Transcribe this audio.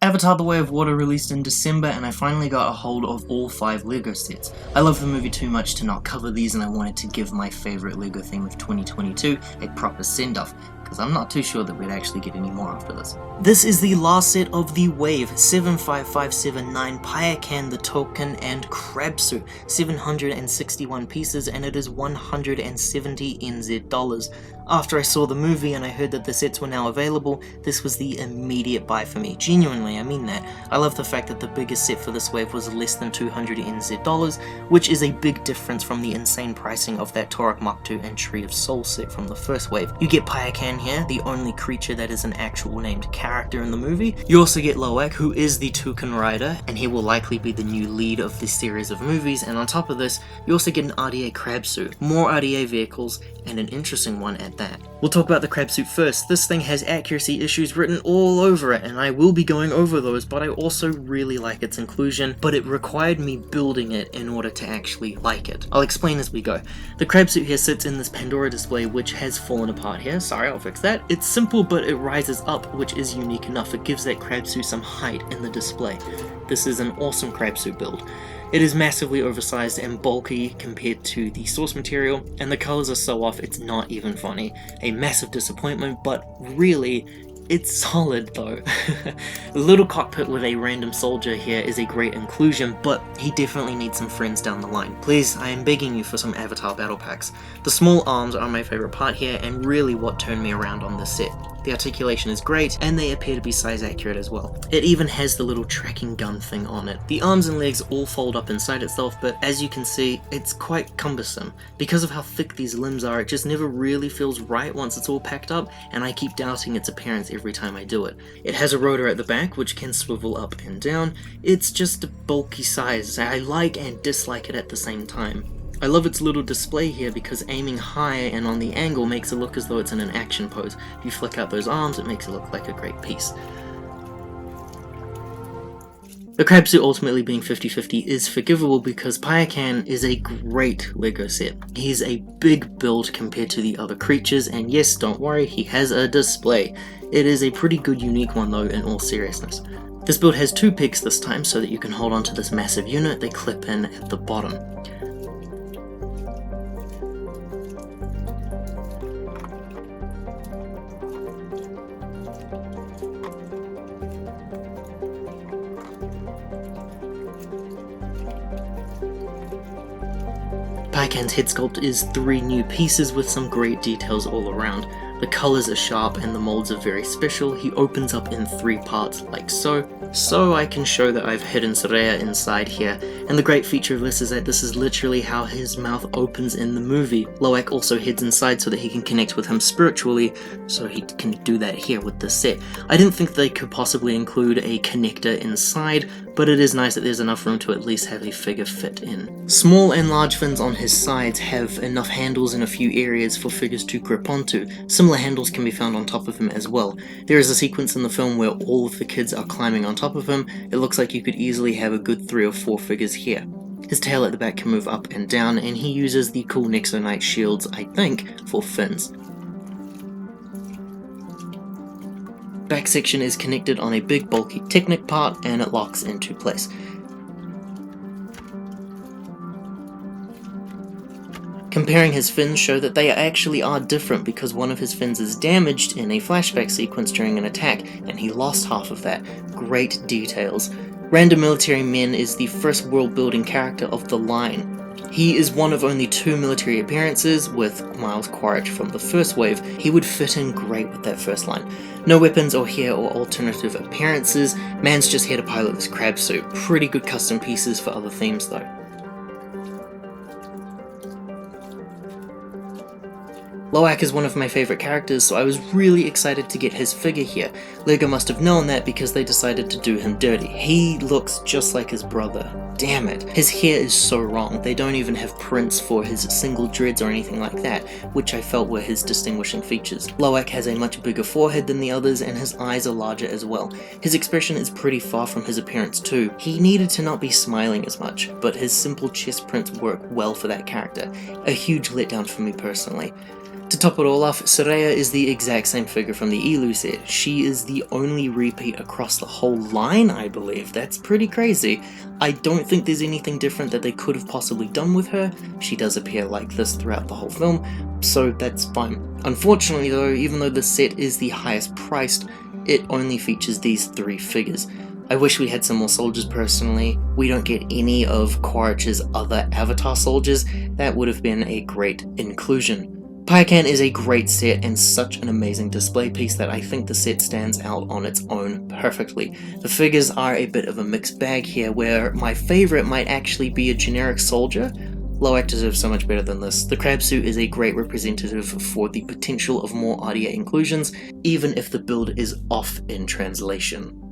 Avatar: The Way of Water released in December, and I finally got a hold of all 5 LEGO sets. I love the movie too much to not cover these, and I wanted to give my favourite LEGO theme of 2022 a proper send-off, because I'm not too sure that we'd actually get any more after this. This is the last set of the Wave 75579 Payakan, the Tulkun, and Crabsuit, 761 pieces, and it is 170 NZ dollars. After I saw the movie and I heard that the sets were now available, this was the immediate buy for me. Genuinely, I mean that. I love the fact that the biggest set for this wave was less than 200 NZ dollars, which is a big difference from the insane pricing of that Torok Mach 2 and Tree of Soul set from the first wave. You get Payakan here, the only creature that is an actual named character in the movie. You also get Loak, who is the Tulkun rider, and he will likely be the new lead of this series of movies, and on top of this, you also get an RDA Crabsuit, more RDA vehicles, and an interesting one at that. We'll talk about the Crabsuit first. This thing has accuracy issues written all over it, and I will be going over those, but I also really like its inclusion, but it required me building it in order to actually like it. I'll explain as we go. The Crabsuit here sits in this Pandora display, which has fallen apart here. Sorry, I'll fix that. It's simple, but it rises up, which is unique enough. It gives that Crabsuit some height in the display. This is an awesome Crabsuit build. It is massively oversized and bulky compared to the source material, and the colors are so off it's not even funny. A massive disappointment, but really, it's solid though. The little cockpit with a random soldier here is a great inclusion, but he definitely needs some friends down the line. Please, I am begging you for some Avatar battle packs. The small arms are my favorite part here, and really what turned me around on this set. The articulation is great, and they appear to be size accurate as well. It even has the little tracking gun thing on it. The arms and legs all fold up inside itself, but as you can see, it's quite cumbersome. Because of how thick these limbs are, it just never really feels right once it's all packed up, and I keep doubting its appearance every time I do it. It has a rotor at the back, which can swivel up and down. It's just a bulky size. I like and dislike it at the same time. I love its little display here because aiming high and on the angle makes it look as though it's in an action pose. If you flick out those arms, it makes it look like a great piece. The Crabsuit ultimately being 50-50 is forgivable because Payakan is a great LEGO set. He's a big build compared to the other creatures, and yes, don't worry, he has a display. It is a pretty good unique one though, in all seriousness. This build has 2 pegs this time so that you can hold onto this massive unit. They clip in at the bottom. Payakan's head sculpt is 3 new pieces with some great details all around. The colours are sharp and the molds are very special. He opens up in 3 parts like so I can show that I've hidden Soraya inside here, and the great feature of this is that this is literally how his mouth opens in the movie. Loak also heads inside so that he can connect with him spiritually, so he can do that here with this set. I didn't think they could possibly include a connector inside, but it is nice that there's enough room to at least have a figure fit in. Small and large fins on his sides have enough handles in a few areas for figures to grip onto. Similar handles can be found on top of him as well. There is a sequence in the film where all of the kids are climbing on top of him. It looks like you could easily have a good 3 or 4 figures here. His tail at the back can move up and down, and he uses the cool Nexonite shields, I think, for fins. Back section is connected on a big bulky Technic part, and it locks into place. Comparing his fins show that they actually are different because one of his fins is damaged in a flashback sequence during an attack, and he lost half of that. Great details. Random Military Men is the first world building character of the line. He is one of only 2 military appearances, with Miles Quaritch from the first wave. He would fit in great with that first line. No weapons or hair or alternative appearances. Man's just here to pilot this Crabsuit. Pretty good custom pieces for other themes though. Loak is one of my favourite characters, so I was really excited to get his figure here. LEGO must have known that because they decided to do him dirty. He looks just like his brother. Damn it. His hair is so wrong. They don't even have prints for his single dreads or anything like that, which I felt were his distinguishing features. Loak has a much bigger forehead than the others, and his eyes are larger as well. His expression is pretty far from his appearance too. He needed to not be smiling as much, but his simple chest prints work well for that character. A huge letdown for me personally. To top it all off, Soraya is the exact same figure from the Elu set. She is the only repeat across the whole line, I believe. That's pretty crazy. I don't think there's anything different that they could have possibly done with her. She does appear like this throughout the whole film, so that's fine. Unfortunately though, even though the set is the highest priced, it only features these 3 figures. I wish we had some more soldiers personally. We don't get any of Quaritch's other Avatar soldiers. That would have been a great inclusion. Payakan is a great set and such an amazing display piece that I think the set stands out on its own perfectly. The figures are a bit of a mixed bag here, where my favourite might actually be a generic soldier. Loak deserves so much better than this. The Crabsuit is a great representative for the potential of more audio inclusions, even if the build is off in translation.